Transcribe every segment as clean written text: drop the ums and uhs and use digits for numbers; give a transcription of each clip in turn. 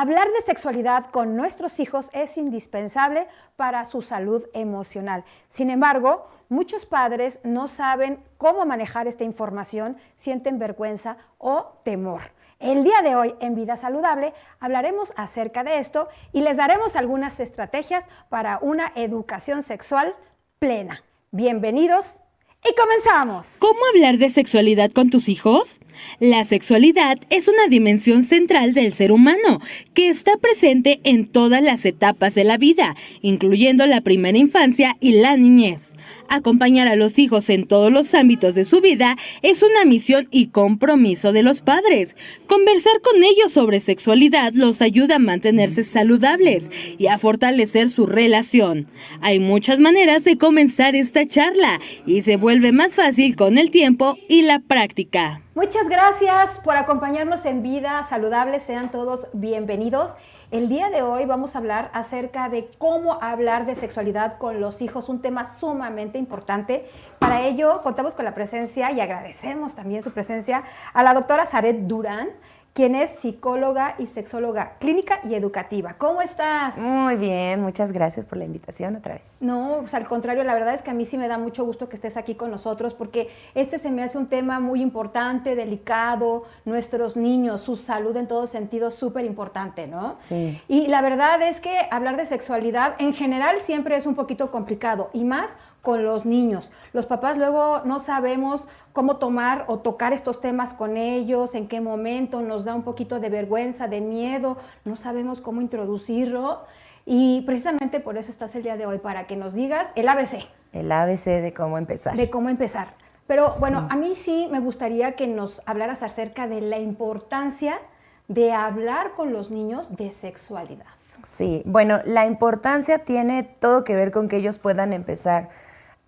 Hablar de sexualidad con nuestros hijos es indispensable para su salud emocional. Sin embargo, muchos padres no saben cómo manejar esta información, sienten vergüenza o temor. El día de hoy, en Vida Saludable, hablaremos acerca de esto y les daremos algunas estrategias para una educación sexual plena. Bienvenidos y comenzamos. ¿Cómo hablar de sexualidad con tus hijos? La sexualidad es una dimensión central del ser humano que está presente en todas las etapas de la vida, incluyendo la primera infancia y la niñez. Acompañar a los hijos en todos los ámbitos de su vida es una misión y compromiso de los padres. Conversar con ellos sobre sexualidad los ayuda a mantenerse saludables y a fortalecer su relación. Hay muchas maneras de comenzar esta charla y se vuelve más fácil con el tiempo y la práctica. Muchas gracias por acompañarnos en Vida Saludable. Sean todos bienvenidos. El día de hoy vamos a hablar acerca de cómo hablar de sexualidad con los hijos, un tema sumamente importante. Para ello contamos con la presencia y agradecemos también su presencia a la doctora Zaret Durán, quien es psicóloga y sexóloga clínica y educativa. ¿Cómo estás? Muy bien, muchas gracias por la invitación otra vez. No, pues al contrario, la verdad es que a mí sí me da mucho gusto que estés aquí con nosotros porque este se me hace un tema muy importante, delicado, nuestros niños, su salud en todo sentido súper importante, ¿no? Sí. Y la verdad es que hablar de sexualidad en general siempre es un poquito complicado y más con los niños. Los papás luego no sabemos cómo tomar o tocar estos temas con ellos, en qué momento, nos da un poquito de vergüenza, de miedo, no sabemos cómo introducirlo y precisamente por eso estás el día de hoy, para que nos digas el ABC. El ABC de cómo empezar. De cómo empezar. Pero bueno, a mí sí me gustaría que nos hablaras acerca de la importancia de hablar con los niños de sexualidad. Sí, bueno, la importancia tiene todo que ver con que ellos puedan empezar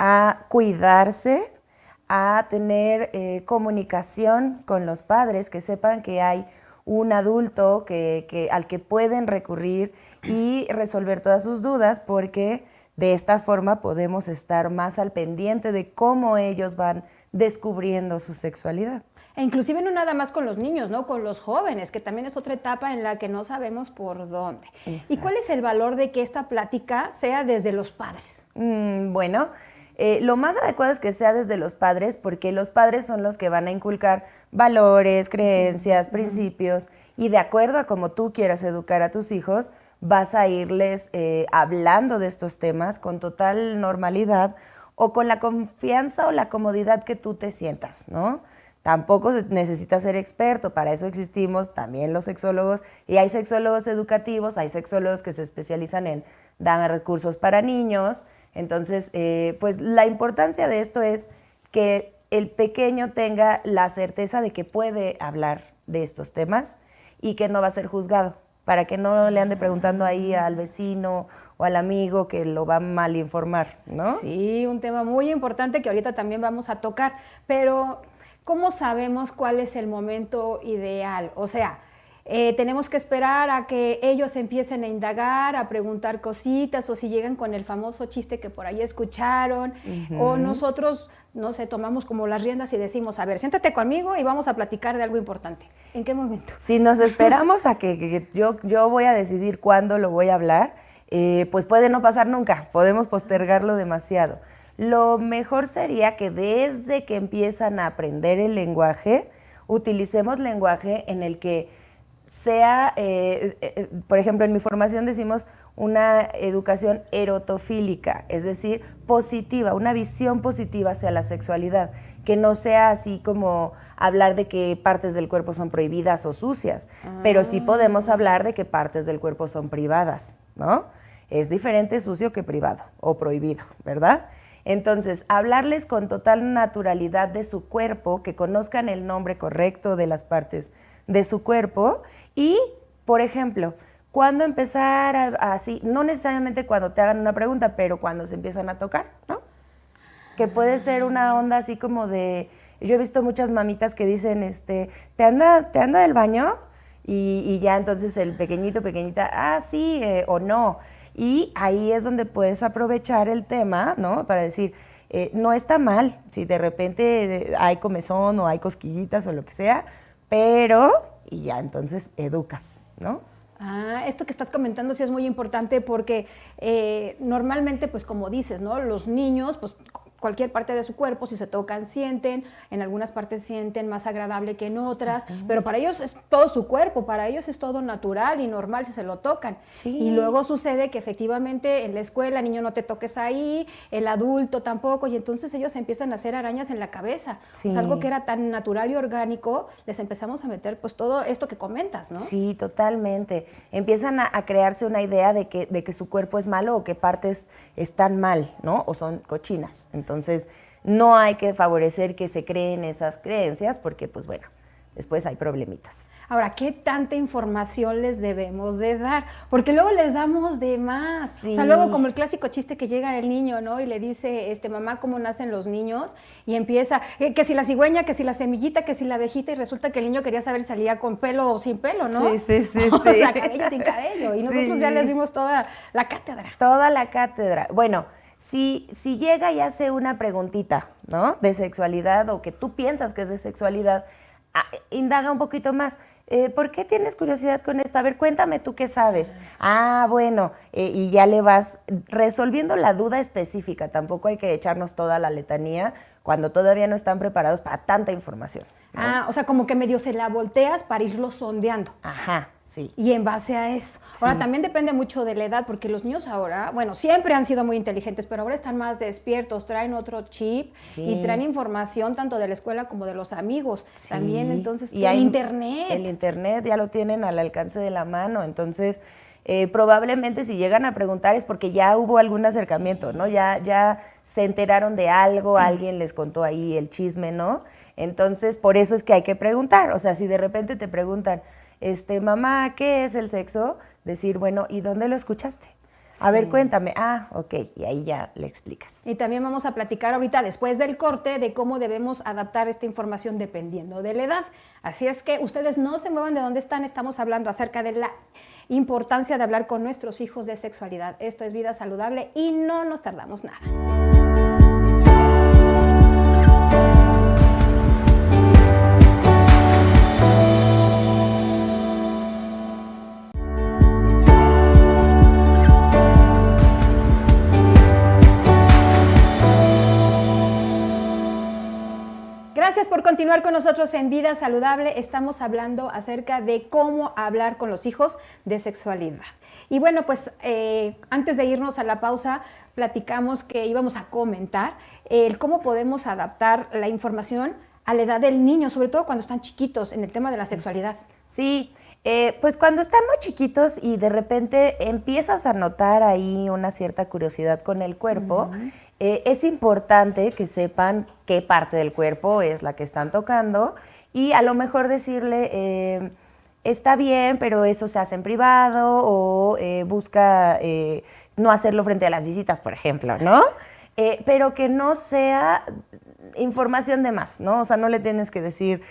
a cuidarse, a tener comunicación con los padres, que sepan que hay un adulto al que pueden recurrir y resolver todas sus dudas, porque de esta forma podemos estar más al pendiente de cómo ellos van descubriendo su sexualidad. E inclusive no nada más con los niños, ¿no? Con los jóvenes, que también es otra etapa en la que no sabemos por dónde. Exacto. ¿Y cuál es el valor de que esta plática sea desde los padres? Bueno, lo más adecuado es que sea desde los padres, porque los padres son los que van a inculcar valores, creencias, principios, y de acuerdo a cómo tú quieras educar a tus hijos, vas a irles hablando de estos temas con total normalidad o con la confianza o la comodidad que tú te sientas, ¿no? Tampoco necesitas ser experto, para eso existimos también los sexólogos, y hay sexólogos educativos, hay sexólogos que se especializan en dar recursos para niños. Entonces, pues la importancia de esto es que el pequeño tenga la certeza de que puede hablar de estos temas y que no va a ser juzgado, para que no le ande preguntando ahí al vecino o al amigo que lo va a mal informar, ¿no? Sí, un tema muy importante que ahorita también vamos a tocar, pero ¿cómo sabemos cuál es el momento ideal? O sea, tenemos que esperar a que ellos empiecen a indagar, a preguntar cositas, o si llegan con el famoso chiste que por ahí escucharon, o nosotros, no sé, tomamos como las riendas y decimos, a ver, siéntate conmigo y vamos a platicar de algo importante. ¿En qué momento? Si nos esperamos a que yo voy a decidir cuándo lo voy a hablar, pues puede no pasar nunca, podemos postergarlo demasiado. Lo mejor sería que desde que empiezan a aprender el lenguaje, utilicemos lenguaje en el que sea, por ejemplo, en mi formación decimos una educación erotofílica, es decir, positiva, una visión positiva hacia la sexualidad, que no sea así como hablar de que partes del cuerpo son prohibidas o sucias, pero sí podemos hablar de que partes del cuerpo son privadas, ¿no? Es diferente sucio que privado o prohibido, ¿verdad? Entonces, hablarles con total naturalidad de su cuerpo, que conozcan el nombre correcto de las partes de su cuerpo y, por ejemplo, cuando empezar así, no necesariamente cuando te hagan una pregunta, pero cuando se empiezan a tocar, ¿no? Que puede ser una onda así como de, yo he visto muchas mamitas que dicen, ¿te anda del baño? Y ya entonces el pequeñito, pequeñita, sí, o no. Y ahí es donde puedes aprovechar el tema, ¿no? Para decir, no está mal si de repente hay comezón o hay cosquillitas o lo que sea, pero, y ya entonces educas, ¿no? Esto que estás comentando sí es muy importante porque normalmente, pues como dices, ¿no? Los niños, pues cualquier parte de su cuerpo, si se tocan, sienten, en algunas partes sienten más agradable que en otras, pero para ellos es todo su cuerpo, para ellos es todo natural y normal si se lo tocan. Sí. Y luego sucede que efectivamente en la escuela, niño, no te toques ahí, el adulto tampoco, y entonces ellos empiezan a hacer arañas en la cabeza. Sí. Es algo que era tan natural y orgánico, les empezamos a meter pues todo esto que comentas, ¿no? Sí, totalmente. Empiezan a crearse una idea de que su cuerpo es malo o que partes están mal, ¿no? O son cochinas. Entonces, no hay que favorecer que se creen esas creencias porque, pues bueno, después hay problemitas. Ahora, ¿qué tanta información les debemos de dar? Porque luego les damos de más. Sí. O sea, luego como el clásico chiste que llega el niño, ¿no? Y le dice, mamá, ¿cómo nacen los niños? Y empieza, que si la cigüeña, que si la semillita, que si la abejita, y resulta que el niño quería saber si salía con pelo o sin pelo, ¿no? Sí. O sea, cabello sin cabello. Y nosotros ya les dimos toda la cátedra. Toda la cátedra. Bueno, si llega y hace una preguntita, ¿no? De sexualidad o que tú piensas que es de sexualidad, indaga un poquito más. ¿Por qué tienes curiosidad con esto? A ver, cuéntame tú qué sabes. Bueno, y ya le vas resolviendo la duda específica. Tampoco hay que echarnos toda la letanía cuando todavía no están preparados para tanta información, ¿no? O sea, como que medio se la volteas para irlo sondeando. Ajá, sí. Y en base a eso. Sí. Ahora, también depende mucho de la edad, porque los niños ahora, bueno, siempre han sido muy inteligentes, pero ahora están más despiertos, traen otro chip y traen información tanto de la escuela como de los amigos. Sí. También, entonces, y el hay internet. El internet ya lo tienen al alcance de la mano, entonces probablemente si llegan a preguntar es porque ya hubo algún acercamiento, ¿no? Ya se enteraron de algo, alguien les contó ahí el chisme, ¿no? Entonces, por eso es que hay que preguntar. O sea, si de repente te preguntan, mamá, ¿qué es el sexo? Decir, bueno, ¿y dónde lo escuchaste? A ver, cuéntame. Ok, y ahí ya le explicas. Y también vamos a platicar ahorita, después del corte, de cómo debemos adaptar esta información dependiendo de la edad. Así es que ustedes no se muevan de donde están, estamos hablando acerca de la importancia de hablar con nuestros hijos de sexualidad. Esto es Vida Saludable y no nos tardamos nada. Gracias por continuar con nosotros en Vida Saludable. Estamos hablando acerca de cómo hablar con los hijos de sexualidad. Y bueno, pues antes de irnos a la pausa, platicamos que íbamos a comentar cómo podemos adaptar la información a la edad del niño, sobre todo cuando están chiquitos en el tema de la sexualidad. Sí, pues cuando están muy chiquitos y de repente empiezas a notar ahí una cierta curiosidad con el cuerpo, es importante que sepan qué parte del cuerpo es la que están tocando y a lo mejor decirle, está bien, pero eso se hace en privado o busca no hacerlo frente a las visitas, por ejemplo, ¿no? Pero que no sea información de más, ¿no? O sea, no le tienes que decir,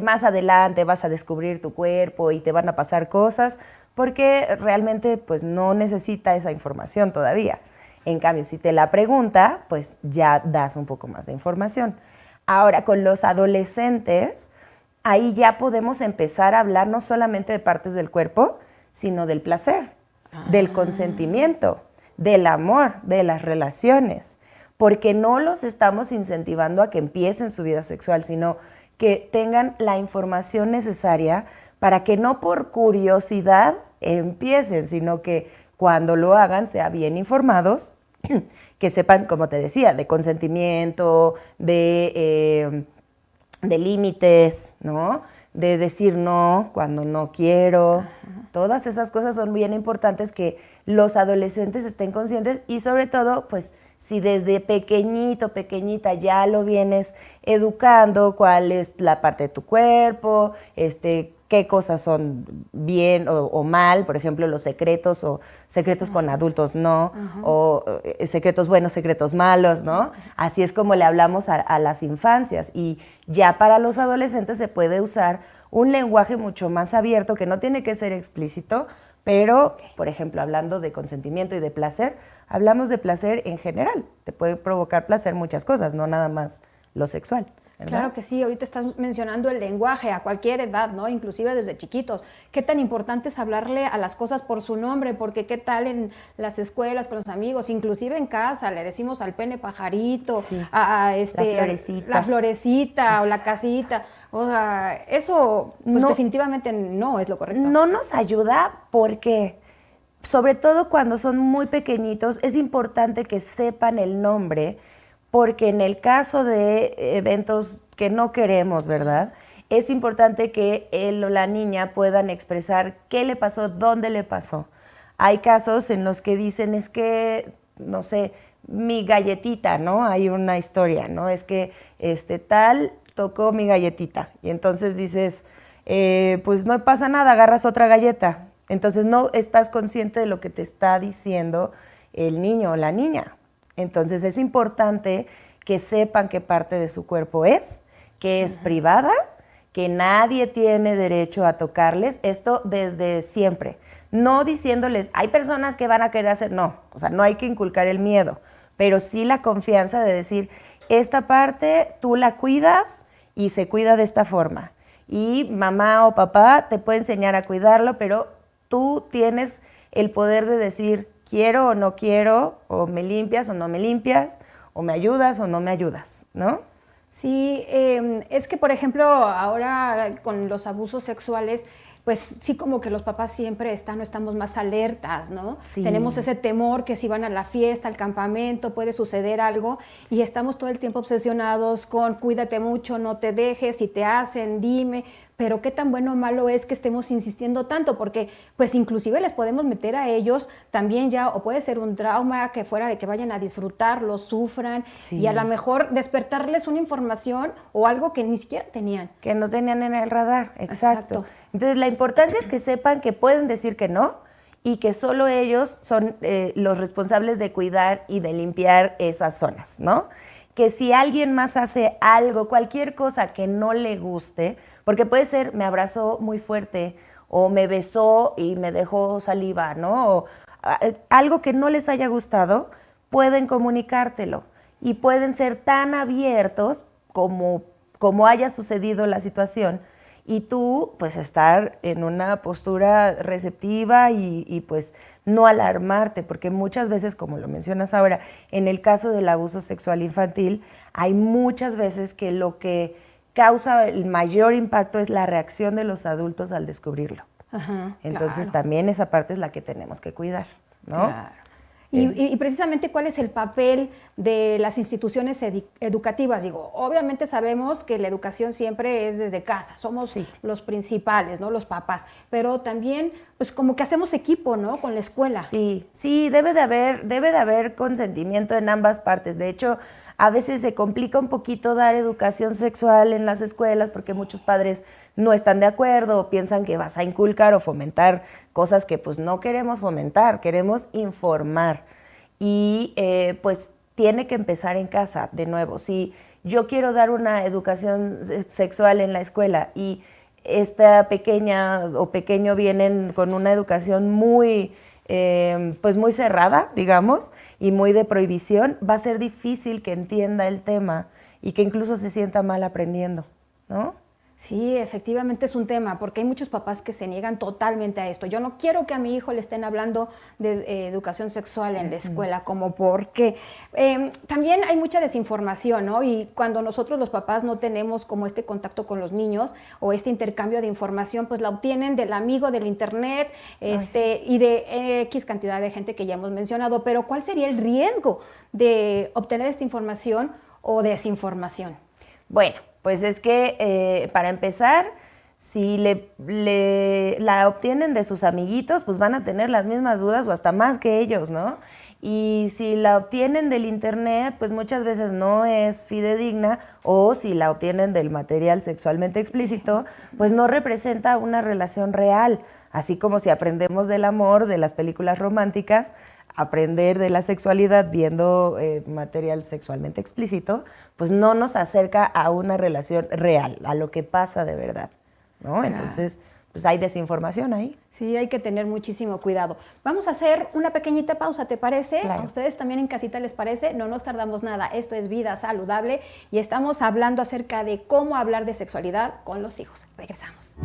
más adelante vas a descubrir tu cuerpo y te van a pasar cosas, porque realmente pues no necesita esa información todavía. En cambio, si te la pregunta, pues ya das un poco más de información. Ahora, con los adolescentes, ahí ya podemos empezar a hablar no solamente de partes del cuerpo, sino del placer, del consentimiento, del amor, de las relaciones, porque no los estamos incentivando a que empiecen su vida sexual, sino que tengan la información necesaria para que no por curiosidad empiecen, sino que cuando lo hagan sean bien informados, que sepan, como te decía, de consentimiento, de límites, ¿no? De decir no cuando no quiero. Todas esas cosas son bien importantes que los adolescentes estén conscientes y sobre todo, pues, si desde pequeñito, pequeñita ya lo vienes educando, cuál es la parte de tu cuerpo, qué cosas son bien o mal, por ejemplo, los secretos o secretos con adultos no, o secretos buenos, secretos malos, ¿no? Así es como le hablamos a las infancias y ya para los adolescentes se puede usar un lenguaje mucho más abierto que no tiene que ser explícito, pero, por ejemplo, hablando de consentimiento y de placer, hablamos de placer en general. Te puede provocar placer muchas cosas, no nada más lo sexual. ¿verdad? Claro que sí, ahorita estás mencionando el lenguaje a cualquier edad, ¿no? Inclusive desde chiquitos. Qué tan importante es hablarle a las cosas por su nombre, porque qué tal en las escuelas con los amigos, inclusive en casa, le decimos al pene pajarito, Sí. la florecita o la casita. O sea, eso pues No. definitivamente no es lo correcto. No nos ayuda porque, sobre todo cuando son muy pequeñitos, es importante que sepan el nombre, porque en el caso de eventos que no queremos, ¿verdad? Es importante que él o la niña puedan expresar qué le pasó, dónde le pasó. Hay casos en los que dicen, es que, no sé, mi galletita, ¿no? Hay una historia, ¿no? Es que tal tocó mi galletita. Y entonces dices, pues no pasa nada, agarras otra galleta. Entonces no estás consciente de lo que te está diciendo el niño o la niña. Entonces es importante que sepan qué parte de su cuerpo es, que es privada, que nadie tiene derecho a tocarles, esto desde siempre. No diciéndoles, hay personas que van a querer hacer, no, o sea, no hay que inculcar el miedo, pero sí la confianza de decir, esta parte tú la cuidas y se cuida de esta forma. Y mamá o papá te puede enseñar a cuidarlo, pero tú tienes el poder de decir, quiero o no quiero, o me limpias o no me limpias, o me ayudas o no me ayudas, ¿no? Sí, es que por ejemplo ahora con los abusos sexuales, pues sí como que los papás siempre estamos más alertas, ¿no? Sí. Tenemos ese temor que si van a la fiesta, al campamento, puede suceder algo y estamos todo el tiempo obsesionados con cuídate mucho, no te dejes, si te hacen, dime, pero qué tan bueno o malo es que estemos insistiendo tanto, porque pues inclusive les podemos meter a ellos también ya, o puede ser un trauma que fuera de que vayan a disfrutar, lo sufran, Sí. y a lo mejor despertarles una información o algo que ni siquiera tenían. Que no tenían en el radar, exacto. Exacto. Entonces la importancia es que sepan que pueden decir que no y que solo ellos son los responsables de cuidar y de limpiar esas zonas, ¿no? Que si alguien más hace algo, cualquier cosa que no le guste, porque puede ser me abrazó muy fuerte o me besó y me dejó saliva, ¿no? O algo que no les haya gustado, pueden comunicártelo y pueden ser tan abiertos como haya sucedido la situación y tú pues estar en una postura receptiva y pues no alarmarte, porque muchas veces, como lo mencionas ahora, en el caso del abuso sexual infantil, hay muchas veces que lo que causa el mayor impacto es la reacción de los adultos al descubrirlo. Ajá, Entonces claro. también esa parte es la que tenemos que cuidar, ¿no? Claro. Y precisamente, ¿cuál es el papel de las instituciones educativas? Digo, obviamente sabemos que la educación siempre es desde casa, somos Sí. los principales, ¿no? Los papás, pero también, pues como que hacemos equipo, ¿no? Con la escuela. Sí, sí, debe de haber consentimiento en ambas partes. De hecho, a veces se complica un poquito dar educación sexual en las escuelas porque muchos padres no están de acuerdo o piensan que vas a inculcar o fomentar cosas que pues no queremos fomentar, queremos informar. Y pues tiene que empezar en casa, de nuevo. Si yo quiero dar una educación sexual en la escuela y esta pequeña o pequeño vienen con una educación muy pues muy cerrada, digamos, y muy de prohibición, va a ser difícil que entienda el tema y que incluso se sienta mal aprendiendo, ¿no? Sí, efectivamente es un tema, porque hay muchos papás que se niegan totalmente a esto. Yo no quiero que a mi hijo le estén hablando de educación sexual en la escuela, como porque también hay mucha desinformación, ¿no? Y cuando nosotros los papás no tenemos como este contacto con los niños o este intercambio de información, pues la obtienen del amigo, del internet, sí. y de X cantidad de gente que ya hemos mencionado. Pero ¿cuál sería el riesgo de obtener esta información o desinformación? Bueno, pues es que para empezar, si la obtienen de sus amiguitos, pues van a tener las mismas dudas o hasta más que ellos, ¿no? Y si la obtienen del internet, pues muchas veces no es fidedigna, o si la obtienen del material sexualmente explícito, pues no representa una relación real. Así como si aprendemos del amor de las películas románticas, aprender de la sexualidad viendo material sexualmente explícito, pues no nos acerca a una relación real, a lo que pasa de verdad, ¿no? Claro. Entonces, pues hay desinformación ahí. Sí, hay que tener muchísimo cuidado. Vamos a hacer una pequeñita pausa, ¿te parece? Claro. ¿A ustedes también en casita les parece? No nos tardamos nada. Esto es Vida Saludable y estamos hablando acerca de cómo hablar de sexualidad con los hijos. Regresamos.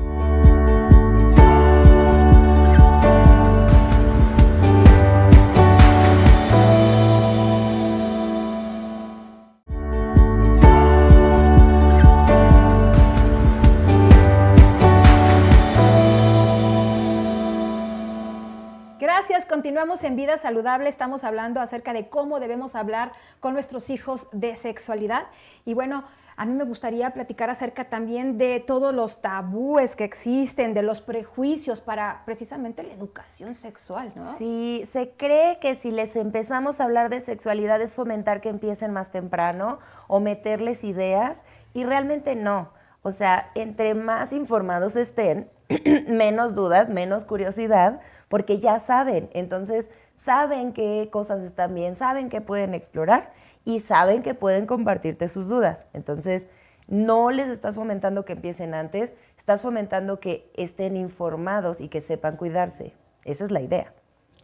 Gracias, continuamos en Vida Saludable, estamos hablando acerca de cómo debemos hablar con nuestros hijos de sexualidad y bueno, a mí me gustaría platicar acerca también de todos los tabúes que existen, de los prejuicios para precisamente la educación sexual, ¿no? Sí, se cree que si les empezamos a hablar de sexualidad es fomentar que empiecen más temprano o meterles ideas y realmente no. O sea, entre más informados estén, menos dudas, menos curiosidad, porque ya saben. Entonces, saben qué cosas están bien, saben qué pueden explorar y saben que pueden compartirte sus dudas. Entonces, no les estás fomentando que empiecen antes, estás fomentando que estén informados y que sepan cuidarse. Esa es la idea.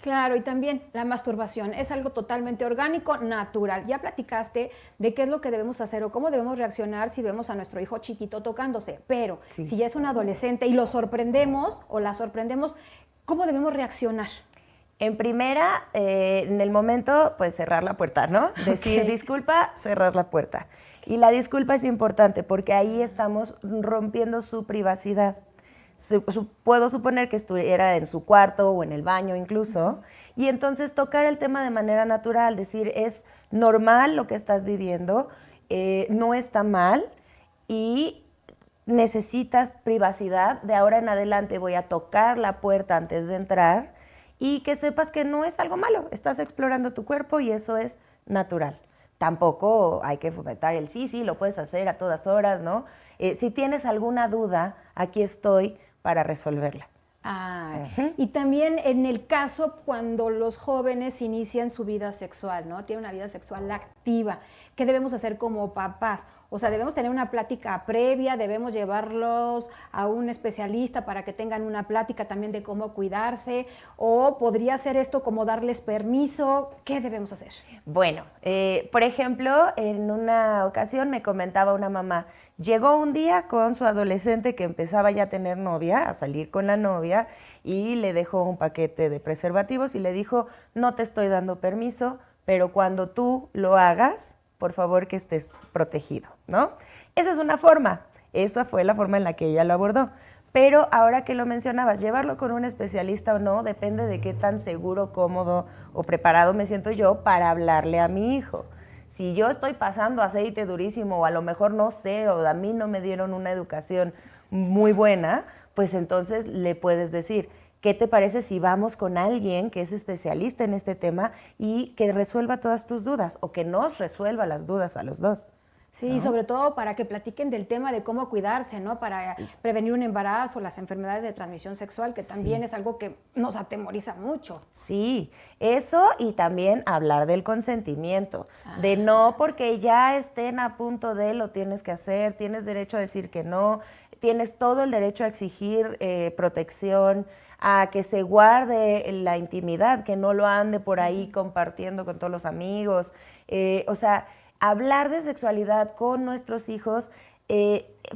Claro, y también la masturbación es algo totalmente orgánico, natural. Ya platicaste de qué es lo que debemos hacer o cómo debemos reaccionar si vemos a nuestro hijo chiquito tocándose, pero Sí. si ya es un adolescente y lo sorprendemos o la sorprendemos, ¿cómo debemos reaccionar? En primera, en el momento, pues cerrar la puerta, ¿no? Decir disculpa, cerrar la puerta. Y la disculpa es importante porque ahí estamos rompiendo su privacidad. Puedo suponer que estuviera en su cuarto o en el baño incluso, y entonces tocar el tema de manera natural, decir, es normal lo que estás viviendo, no está mal y necesitas privacidad, de ahora en adelante voy a tocar la puerta antes de entrar y que sepas que no es algo malo, estás explorando tu cuerpo y eso es natural. Tampoco hay que fomentar el sí, lo puedes hacer a todas horas, ¿no? Si tienes alguna duda, aquí estoy para resolverla. Y también en el caso cuando los jóvenes inician su vida sexual, ¿no? Tienen una vida sexual activa, ¿qué debemos hacer como papás? O sea, debemos tener una plática previa, debemos llevarlos a un especialista para que tengan una plática también de cómo cuidarse, o podría ser esto como darles permiso. ¿Qué debemos hacer? Bueno, por ejemplo, en una ocasión me comentaba una mamá, llegó un día con su adolescente que empezaba ya a tener novia, a salir con la novia, y le dejó un paquete de preservativos y le dijo, no te estoy dando permiso, pero cuando tú lo hagas, por favor que estés protegido, ¿no? Esa es una forma, esa fue la forma en la que ella lo abordó. Pero ahora que lo mencionabas, llevarlo con un especialista o no, depende de qué tan seguro, cómodo o preparado me siento yo para hablarle a mi hijo. Si yo estoy pasando aceite durísimo o a lo mejor no sé o a mí no me dieron una educación muy buena, pues entonces le puedes decir, ¿qué te parece si vamos con alguien que es especialista en este tema y que resuelva todas tus dudas o que nos resuelva las dudas a los dos? Sí, ¿no? sobre todo para que platiquen del tema de cómo cuidarse, ¿no? Para prevenir un embarazo, las enfermedades de transmisión sexual, que también es algo que nos atemoriza mucho. Sí, eso y también hablar del consentimiento, de no porque ya estén a punto de lo tienes que hacer, tienes derecho a decir que no, tienes todo el derecho a exigir protección, a que se guarde la intimidad, que no lo ande por ahí compartiendo con todos los amigos, o sea, hablar de sexualidad con nuestros hijos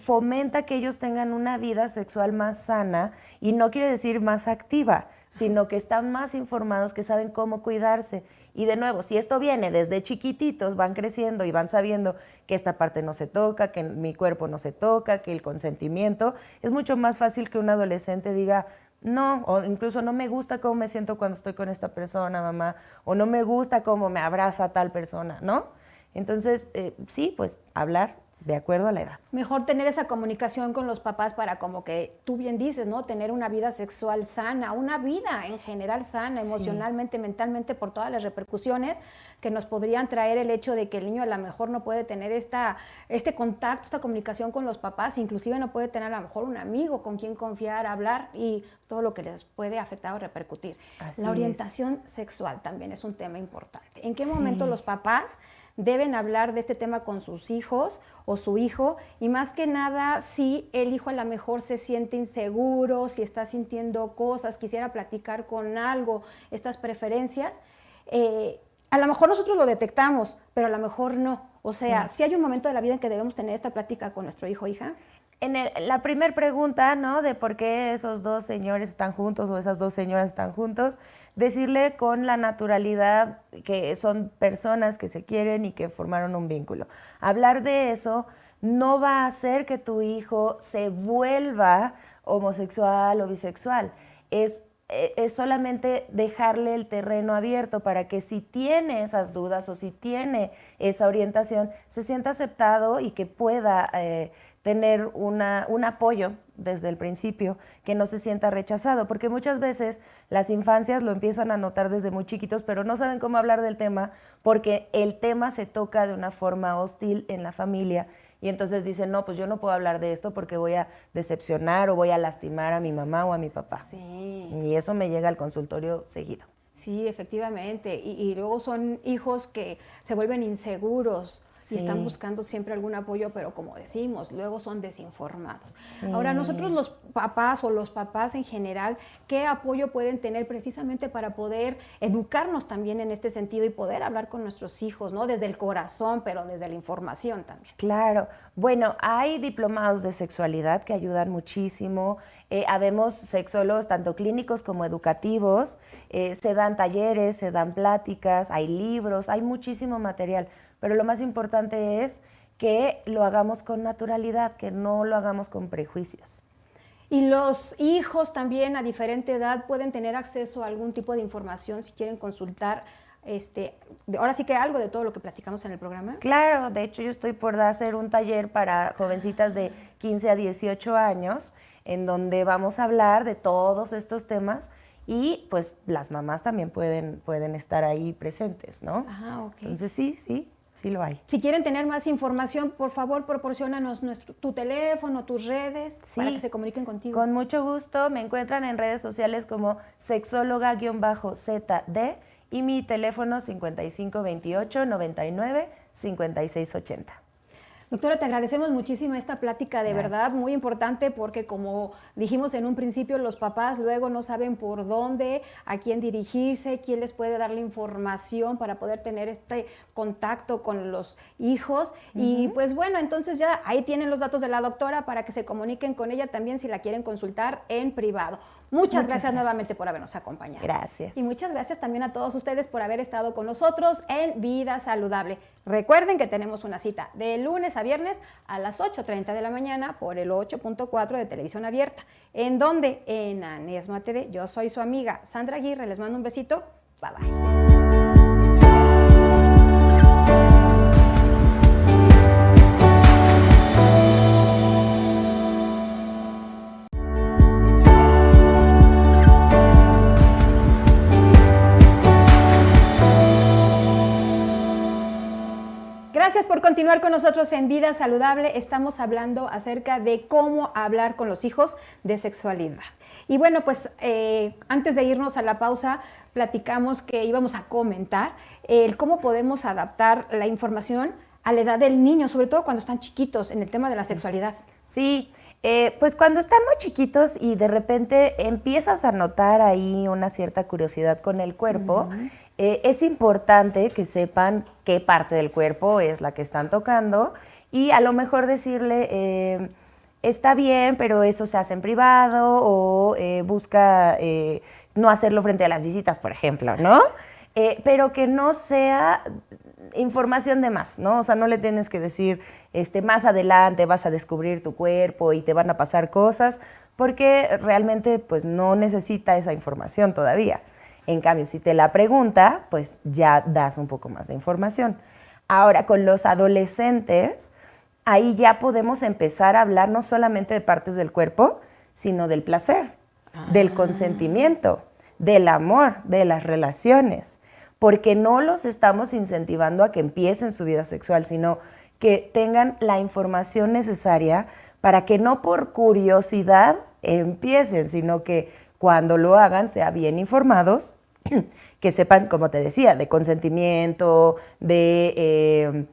fomenta que ellos tengan una vida sexual más sana y no quiere decir más activa, sino que están más informados, que saben cómo cuidarse. Y de nuevo, si esto viene desde chiquititos, van creciendo y van sabiendo que esta parte no se toca, que mi cuerpo no se toca, que el consentimiento, es mucho más fácil que un adolescente diga, no, o incluso no me gusta cómo me siento cuando estoy con esta persona, mamá, o no me gusta cómo me abraza tal persona, ¿no? Entonces, sí, pues hablar de acuerdo a la edad. Mejor tener esa comunicación con los papás para, como que tú bien dices, ¿no? Tener una vida sexual sana, una vida en general sana, emocionalmente, mentalmente, por todas las repercusiones que nos podrían traer el hecho de que el niño a lo mejor no puede tener este contacto, esta comunicación con los papás, inclusive no puede tener a lo mejor un amigo con quien confiar, hablar y todo lo que les puede afectar o repercutir. La orientación sexual también es un tema importante. ¿En qué momento los papás deben hablar de este tema con sus hijos o su hijo? Y más que nada, si el hijo a lo mejor se siente inseguro, si está sintiendo cosas, quisiera platicar con algo, estas preferencias, a lo mejor nosotros lo detectamos, pero a lo mejor no. O sea, si hay un momento de la vida en que debemos tener esta plática con nuestro hijo o hija. La primera pregunta, ¿no? De por qué esos dos señores están juntos o esas dos señoras están juntos, decirle con la naturalidad que son personas que se quieren y que formaron un vínculo. Hablar de eso no va a hacer que tu hijo se vuelva homosexual o bisexual. Es solamente dejarle el terreno abierto para que si tiene esas dudas o si tiene esa orientación, se sienta aceptado y que pueda tener un apoyo desde el principio, que no se sienta rechazado, porque muchas veces las infancias lo empiezan a notar desde muy chiquitos, pero no saben cómo hablar del tema porque el tema se toca de una forma hostil en la familia y entonces dicen, no, pues yo no puedo hablar de esto porque voy a decepcionar o voy a lastimar a mi mamá o a mi papá. Sí. Y eso me llega al consultorio seguido. Sí, efectivamente. Y luego son hijos que se vuelven inseguros. Sí. Y están buscando siempre algún apoyo, pero como decimos, luego son desinformados. Sí. Ahora, nosotros los papás o los papás en general, ¿qué apoyo pueden tener precisamente para poder educarnos también en este sentido y poder hablar con nuestros hijos, ¿no? Desde el corazón, pero desde la información también. Claro. Bueno, hay diplomados de sexualidad que ayudan muchísimo. Habemos sexólogos tanto clínicos como educativos. Se dan talleres, se dan pláticas, hay libros, hay muchísimo material. Pero lo más importante es que lo hagamos con naturalidad, que no lo hagamos con prejuicios. Y los hijos también a diferente edad pueden tener acceso a algún tipo de información si quieren consultar, ahora sí que algo de todo lo que platicamos en el programa. Claro, de hecho yo estoy por hacer un taller para jovencitas de 15 a 18 años, en donde vamos a hablar de todos estos temas y pues las mamás también pueden estar ahí presentes, ¿no? Ah, ok. Entonces sí lo hay. Si quieren tener más información, por favor, proporciónanos tu teléfono, tus redes, para que se comuniquen contigo. Con mucho gusto. Me encuentran en redes sociales como sexóloga-ZD y mi teléfono 5528 99 5680. Doctora, te agradecemos muchísimo esta plática, de verdad, muy importante, porque como dijimos en un principio, los papás luego no saben por dónde, a quién dirigirse, quién les puede dar la información para poder tener este contacto con los hijos. Y pues bueno, entonces ya ahí tienen los datos de la doctora para que se comuniquen con ella también si la quieren consultar en privado. Muchas gracias nuevamente por habernos acompañado. Gracias. Y muchas gracias también a todos ustedes por haber estado con nosotros en Vida Saludable. Recuerden que tenemos una cita de lunes a viernes a las 8:30 de la mañana por el 8.4 de Televisión Abierta. ¿En dónde? En Anesma TV. Yo soy su amiga Sandra Aguirre. Les mando un besito. Bye, bye. Gracias por continuar con nosotros en Vida Saludable. Estamos hablando acerca de cómo hablar con los hijos de sexualidad. Y bueno, pues antes de irnos a la pausa, platicamos que íbamos a comentar cómo podemos adaptar la información a la edad del niño, sobre todo cuando están chiquitos, en el tema de la sexualidad. Sí, pues cuando están muy chiquitos y de repente empiezas a notar ahí una cierta curiosidad con el cuerpo, es importante que sepan qué parte del cuerpo es la que están tocando y a lo mejor decirle, está bien, pero eso se hace en privado o busca no hacerlo frente a las visitas, por ejemplo, ¿no? Pero que no sea información de más, ¿no? O sea, no le tienes que decir, más adelante vas a descubrir tu cuerpo y te van a pasar cosas, porque realmente pues no necesita esa información todavía. En cambio, si te la pregunta, pues ya das un poco más de información. Ahora, con los adolescentes, ahí ya podemos empezar a hablar no solamente de partes del cuerpo, sino del placer, del consentimiento, del amor, de las relaciones, porque no los estamos incentivando a que empiecen su vida sexual, sino que tengan la información necesaria para que no por curiosidad empiecen, sino que cuando lo hagan, sean bien informados que sepan, como te decía, de consentimiento, de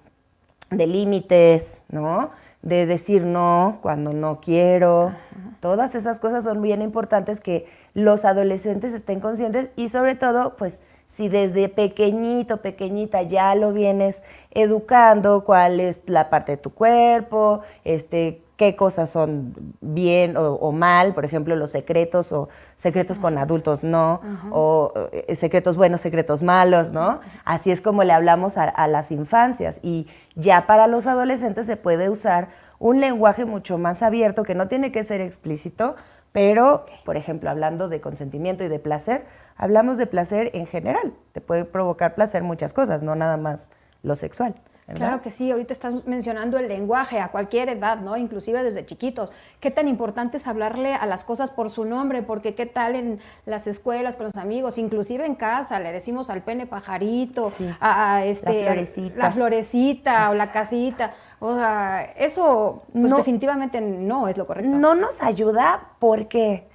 límites, ¿no? De decir no cuando no quiero. Ajá. Todas esas cosas son bien importantes que los adolescentes estén conscientes y sobre todo, pues, si desde pequeñito, pequeñita ya lo vienes educando, cuál es la parte de tu cuerpo, qué cosas son bien o mal, por ejemplo, los secretos o secretos con adultos no, o secretos buenos, secretos malos, ¿no? Así es como le hablamos a las infancias y ya para los adolescentes se puede usar un lenguaje mucho más abierto que no tiene que ser explícito, pero, por ejemplo, hablando de consentimiento y de placer, hablamos de placer en general. Te puede provocar placer muchas cosas, no nada más lo sexual, ¿verdad? Claro que sí, ahorita estás mencionando el lenguaje a cualquier edad, ¿no? Inclusive desde chiquitos. Qué tan importante es hablarle a las cosas por su nombre, porque qué tal en las escuelas con los amigos, inclusive en casa, le decimos al pene pajarito, sí. La florecita o la casita. O sea, eso pues definitivamente no es lo correcto. No nos ayuda porque,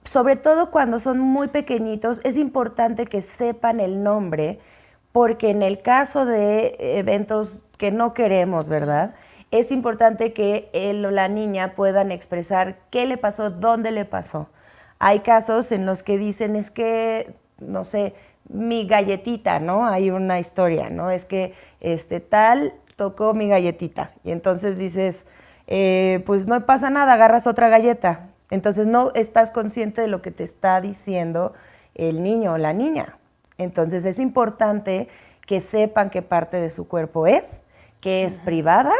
sobre todo cuando son muy pequeñitos, es importante que sepan el nombre, porque en el caso de eventos que no queremos, ¿verdad? Es importante que él o la niña puedan expresar qué le pasó, dónde le pasó. Hay casos en los que dicen, es que, no sé, mi galletita, ¿no? Hay una historia, ¿no? Es que tal tocó mi galletita. Y entonces dices, pues no pasa nada, agarras otra galleta. Entonces no estás consciente de lo que te está diciendo el niño o la niña. Entonces es importante que sepan qué parte de su cuerpo es, que es privada,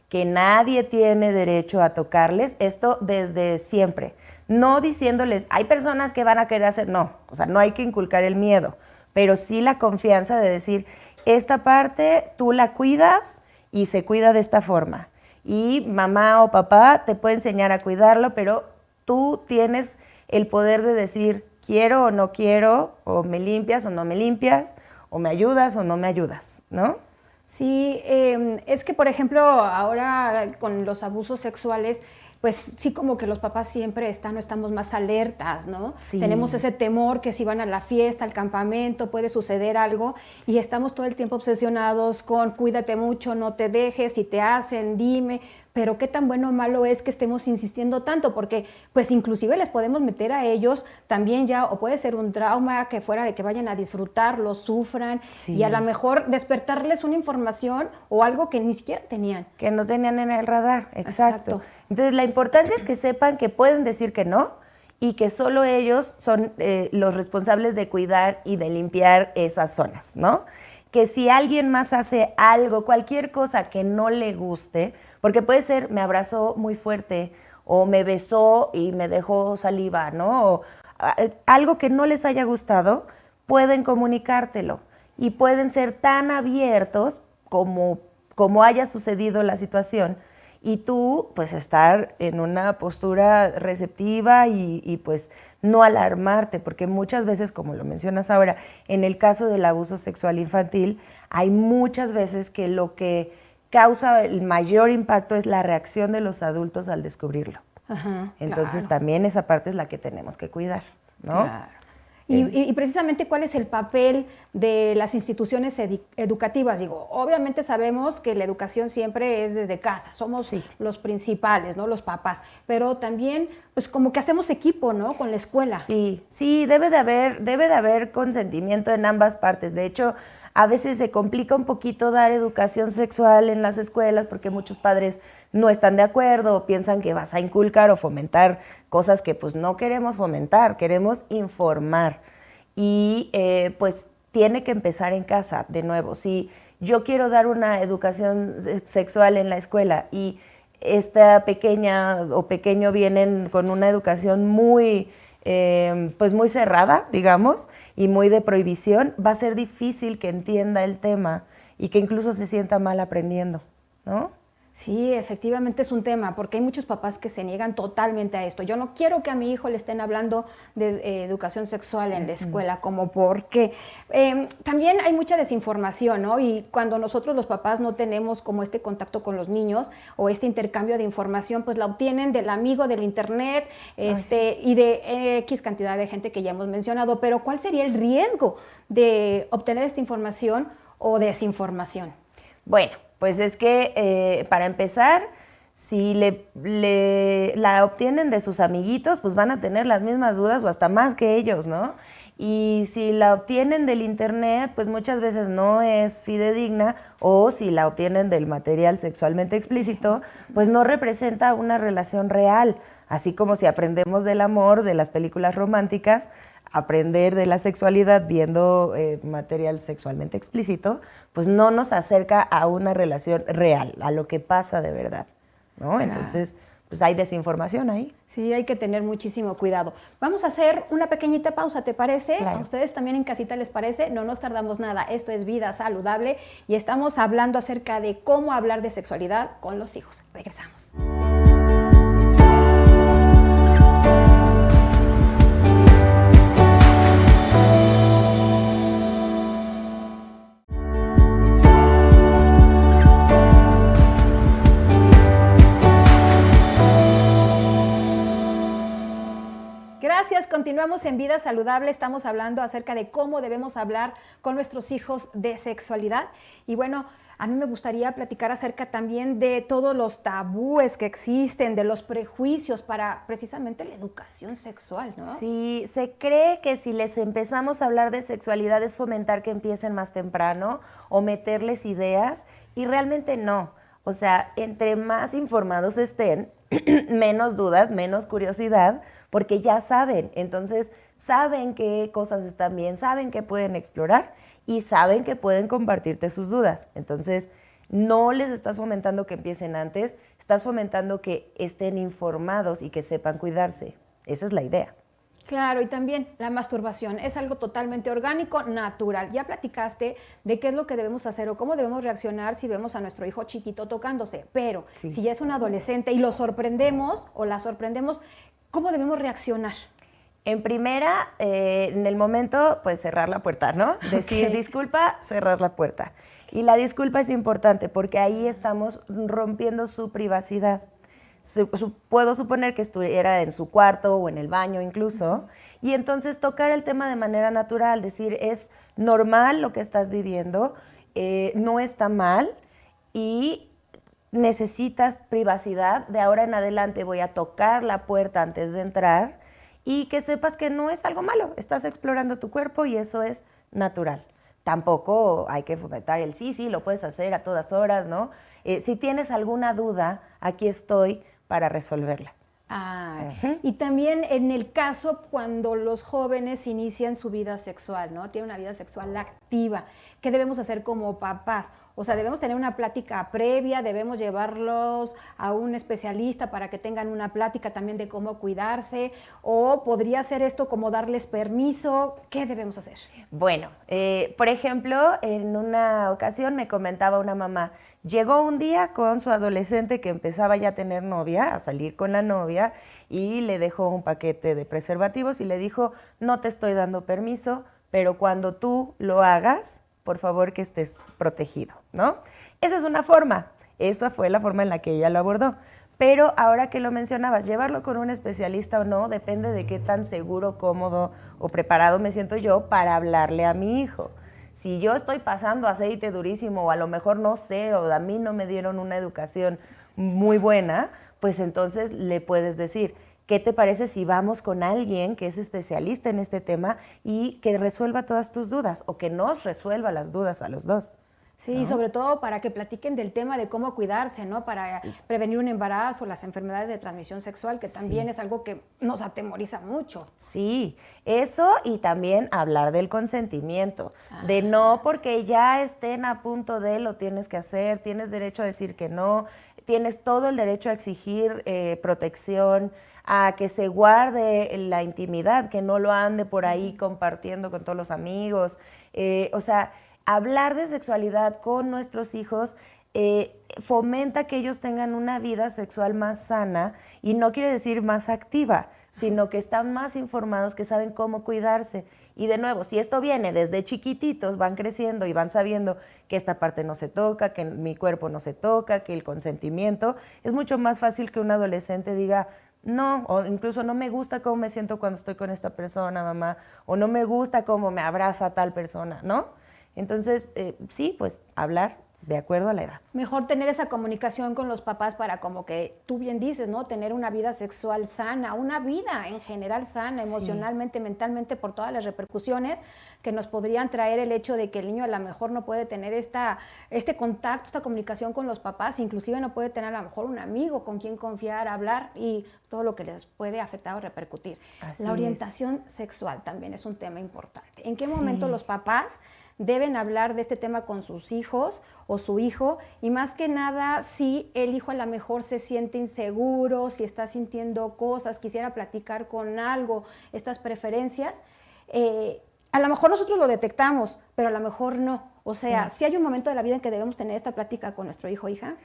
que nadie tiene derecho a tocarles, esto desde siempre. No diciéndoles, hay personas que van a querer hacer, no, o sea, no hay que inculcar el miedo, pero sí la confianza de decir, esta parte tú la cuidas y se cuida de esta forma. Y mamá o papá te puede enseñar a cuidarlo, pero tú tienes el poder de decir, quiero o no quiero, o me limpias o no me limpias, o me ayudas o no me ayudas, ¿no? Sí, es que, por ejemplo, ahora con los abusos sexuales, pues sí, como que los papás siempre estamos más alertas, ¿no? Sí. Tenemos ese temor que si van a la fiesta, al campamento, puede suceder algo, y estamos todo el tiempo obsesionados con cuídate mucho, no te dejes, si te hacen, dime, pero qué tan bueno o malo es que estemos insistiendo tanto, porque pues inclusive les podemos meter a ellos también ya, o puede ser un trauma que fuera de que vayan a disfrutar, lo sufran, sí. Y a lo mejor despertarles una información o algo que ni siquiera tenían. Que no tenían en el radar, exacto. Entonces la importancia es que sepan que pueden decir que no y que solo ellos son los responsables de cuidar y de limpiar esas zonas, ¿no? Que si alguien más hace algo, cualquier cosa que no le guste, porque puede ser, me abrazó muy fuerte, o me besó y me dejó saliva, ¿no? O algo que no les haya gustado, pueden comunicártelo y pueden ser tan abiertos como haya sucedido la situación y tú pues estar en una postura receptiva y pues no alarmarte, porque muchas veces, como lo mencionas ahora, en el caso del abuso sexual infantil, hay muchas veces que lo que causa el mayor impacto es la reacción de los adultos al descubrirlo. Ajá, entonces claro. También esa parte es la que tenemos que cuidar, ¿no? Claro. Y precisamente, ¿cuál es el papel de las instituciones educativas? Digo, obviamente sabemos que la educación siempre es desde casa, somos los principales, ¿no? Los papás, pero también, pues como que hacemos equipo, ¿no? Con la escuela. Sí, debe de haber consentimiento en ambas partes. De hecho, a veces se complica un poquito dar educación sexual en las escuelas porque muchos padres no están de acuerdo o piensan que vas a inculcar o fomentar cosas que pues no queremos fomentar, queremos informar. Y pues tiene que empezar en casa, de nuevo. Si yo quiero dar una educación sexual en la escuela y esta pequeña o pequeño vienen con una educación muy cerrada, digamos, y muy de prohibición, va a ser difícil que entienda el tema y que incluso se sienta mal aprendiendo, ¿no? Sí, efectivamente es un tema, porque hay muchos papás que se niegan totalmente a esto. Yo no quiero que a mi hijo le estén hablando de educación sexual en la escuela, como porque también hay mucha desinformación, ¿no? Y cuando nosotros los papás no tenemos como este contacto con los niños o este intercambio de información, pues la obtienen del amigo del internet y de X cantidad de gente que ya hemos mencionado. Pero ¿cuál sería el riesgo de obtener esta información o desinformación? Bueno, pues es que para empezar, si la obtienen de sus amiguitos, pues van a tener las mismas dudas o hasta más que ellos, ¿no? Y si la obtienen del internet, pues muchas veces no es fidedigna, o si la obtienen del material sexualmente explícito, pues no representa una relación real. Así como si aprendemos del amor de las películas románticas, aprender de la sexualidad viendo material sexualmente explícito, pues no nos acerca a una relación real, a lo que pasa de verdad, ¿no? Claro. Entonces, pues hay desinformación ahí. Sí, hay que tener muchísimo cuidado. Vamos a hacer una pequeñita pausa, ¿te parece? Claro. ¿A ustedes también en casita les parece? No nos tardamos nada. Esto es Vida Saludable y estamos hablando acerca de cómo hablar de sexualidad con los hijos. Regresamos. Gracias, continuamos en Vida Saludable, estamos hablando acerca de cómo debemos hablar con nuestros hijos de sexualidad y bueno, a mí me gustaría platicar acerca también de todos los tabúes que existen, de los prejuicios para precisamente la educación sexual, ¿no? Sí, se cree que si les empezamos a hablar de sexualidad es fomentar que empiecen más temprano o meterles ideas y realmente no. O sea, entre más informados estén, menos dudas, menos curiosidad, porque ya saben. Entonces, saben qué cosas están bien, saben qué pueden explorar y saben que pueden compartirte sus dudas. Entonces, no les estás fomentando que empiecen antes, estás fomentando que estén informados y que sepan cuidarse. Esa es la idea. Claro, y también la masturbación es algo totalmente orgánico, natural. Ya platicaste de qué es lo que debemos hacer o cómo debemos reaccionar si vemos a nuestro hijo chiquito tocándose, pero sí, si ya es un adolescente y lo sorprendemos o la sorprendemos, ¿cómo debemos reaccionar? En primera, en el momento, pues cerrar la puerta, ¿no? Decir disculpa, cerrar la puerta. Y la disculpa es importante porque ahí estamos rompiendo su privacidad. Puedo suponer que estuviera en su cuarto o en el baño incluso, y entonces tocar el tema de manera natural, decir, es normal lo que estás viviendo, no está mal y necesitas privacidad, de ahora en adelante voy a tocar la puerta antes de entrar y que sepas que no es algo malo, estás explorando tu cuerpo y eso es natural. Tampoco hay que fomentar el sí, lo puedes hacer a todas horas, ¿no? Si tienes alguna duda, aquí estoy para resolverla. Y también en el caso cuando los jóvenes inician su vida sexual, ¿no? Tienen una vida sexual activa, ¿qué debemos hacer como papás? O sea, debemos tener una plática previa, debemos llevarlos a un especialista para que tengan una plática también de cómo cuidarse, o podría ser esto como darles permiso. ¿Qué debemos hacer? Bueno, por ejemplo, en una ocasión me comentaba una mamá, llegó un día con su adolescente que empezaba ya a tener novia, a salir con la novia, y le dejó un paquete de preservativos y le dijo, no te estoy dando permiso, pero cuando tú lo hagas, por favor que estés protegido, ¿no? Esa es una forma, esa fue la forma en la que ella lo abordó. Pero ahora que lo mencionabas, llevarlo con un especialista o no, depende de qué tan seguro, cómodo o preparado me siento yo para hablarle a mi hijo. Si yo estoy pasando aceite durísimo o a lo mejor no sé o a mí no me dieron una educación muy buena, pues entonces le puedes decir, ¿qué te parece si vamos con alguien que es especialista en este tema y que resuelva todas tus dudas o que nos resuelva las dudas a los dos? Sí, ¿no? Y sobre todo para que platiquen del tema de cómo cuidarse, ¿no? Para prevenir un embarazo, las enfermedades de transmisión sexual, que también es algo que nos atemoriza mucho. Sí, eso y también hablar del consentimiento, de no porque ya estén a punto de lo tienes que hacer, tienes derecho a decir que no, tienes todo el derecho a exigir protección, a que se guarde la intimidad, que no lo ande por ahí compartiendo con todos los amigos, o sea, hablar de sexualidad con nuestros hijos fomenta que ellos tengan una vida sexual más sana, y no quiere decir más activa, sino que están más informados, que saben cómo cuidarse. Y de nuevo, si esto viene desde chiquititos, van creciendo y van sabiendo que esta parte no se toca, que mi cuerpo no se toca, que el consentimiento, es mucho más fácil que un adolescente diga, no, o incluso no me gusta cómo me siento cuando estoy con esta persona, mamá, o no me gusta cómo me abraza tal persona, ¿no? Entonces, sí, pues hablar de acuerdo a la edad. Mejor tener esa comunicación con los papás para, como que tú bien dices, ¿no? Tener una vida sexual sana, una vida en general sana, sí, emocionalmente, mentalmente, por todas las repercusiones que nos podrían traer el hecho de que el niño a lo mejor no puede tener este contacto, esta comunicación con los papás, inclusive no puede tener a lo mejor un amigo con quien confiar, hablar, y todo lo que les puede afectar o repercutir. Así la orientación sexual también es un tema importante. ¿En qué momento los papás deben hablar de este tema con sus hijos o su hijo? Y más que nada, si el hijo a lo mejor se siente inseguro, si está sintiendo cosas, quisiera platicar con algo, estas preferencias, a lo mejor nosotros lo detectamos, pero a lo mejor no. O sea, si hay un momento de la vida en que debemos tener esta plática con nuestro hijo o hija.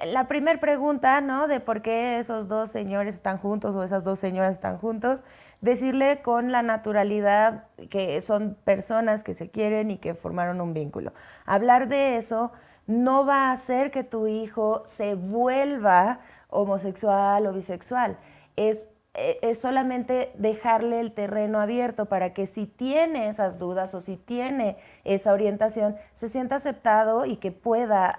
La primera pregunta, ¿no?, de por qué esos dos señores están juntos o esas dos señoras están juntos, decirle con la naturalidad que son personas que se quieren y que formaron un vínculo. Hablar de eso no va a hacer que tu hijo se vuelva homosexual o bisexual. Es solamente dejarle el terreno abierto para que si tiene esas dudas o si tiene esa orientación, se sienta aceptado y que pueda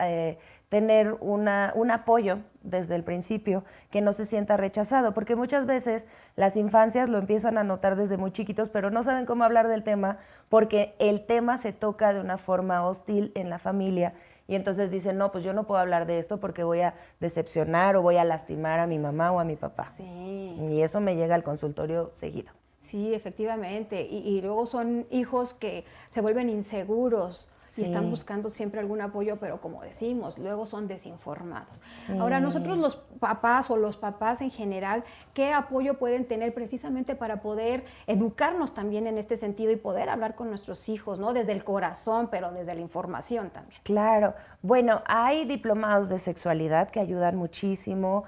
tener un apoyo desde el principio, que no se sienta rechazado, porque muchas veces las infancias lo empiezan a notar desde muy chiquitos, pero no saben cómo hablar del tema porque el tema se toca de una forma hostil en la familia. Y entonces dicen, no, pues yo no puedo hablar de esto porque voy a decepcionar o voy a lastimar a mi mamá o a mi papá. Sí. Y eso me llega al consultorio seguido. Sí, efectivamente. Y luego son hijos que se vuelven inseguros. Sí. Y están buscando siempre algún apoyo, pero como decimos, luego son desinformados. Sí. Ahora, nosotros los papás o los papás en general, ¿qué apoyo pueden tener precisamente para poder educarnos también en este sentido y poder hablar con nuestros hijos, ¿no? Desde el corazón, pero desde la información también. Claro. Bueno, hay diplomados de sexualidad que ayudan muchísimo.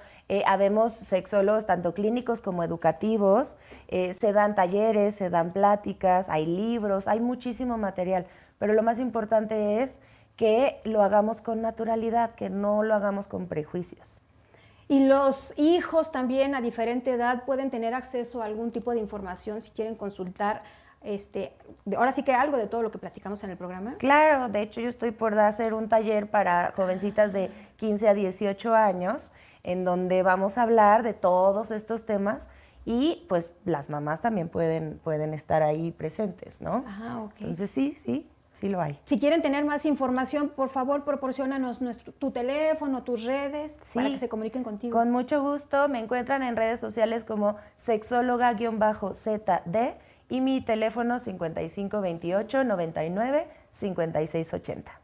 Habemos sexólogos tanto clínicos como educativos. Se dan talleres, se dan pláticas, hay libros, hay muchísimo material. Pero lo más importante es que lo hagamos con naturalidad, que no lo hagamos con prejuicios. Y los hijos también a diferente edad pueden tener acceso a algún tipo de información si quieren consultar, ahora sí que algo de todo lo que platicamos en el programa. Claro, de hecho yo estoy por hacer un taller para jovencitas de 15 a 18 años, en donde vamos a hablar de todos estos temas. Y pues las mamás también pueden estar ahí presentes, ¿no? Ah, ok. Entonces sí lo hay. Si quieren tener más información, por favor, proporciónanos tu teléfono, tus redes, para que se comuniquen contigo. Con mucho gusto. Me encuentran en redes sociales como sexóloga-ZD y mi teléfono 5528 99 5680.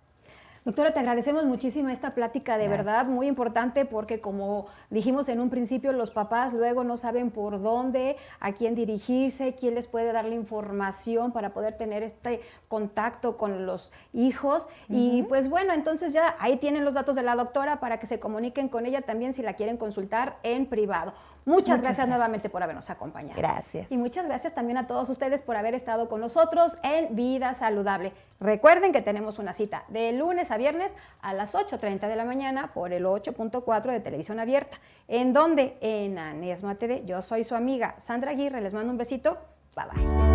Doctora, te agradecemos muchísimo esta plática, de verdad, muy importante, porque como dijimos en un principio, los papás luego no saben por dónde, a quién dirigirse, quién les puede dar la información para poder tener este contacto con los hijos. Y pues bueno, entonces ya ahí tienen los datos de la doctora para que se comuniquen con ella también si la quieren consultar en privado. Muchas gracias nuevamente por habernos acompañado. Gracias. Y muchas gracias también a todos ustedes por haber estado con nosotros en Vida Saludable. Recuerden que tenemos una cita de lunes a viernes a las 8:30 de la mañana por el 8.4 de Televisión Abierta. ¿En dónde? En Anesma TV. Yo soy su amiga Sandra Aguirre. Les mando un besito. Bye bye.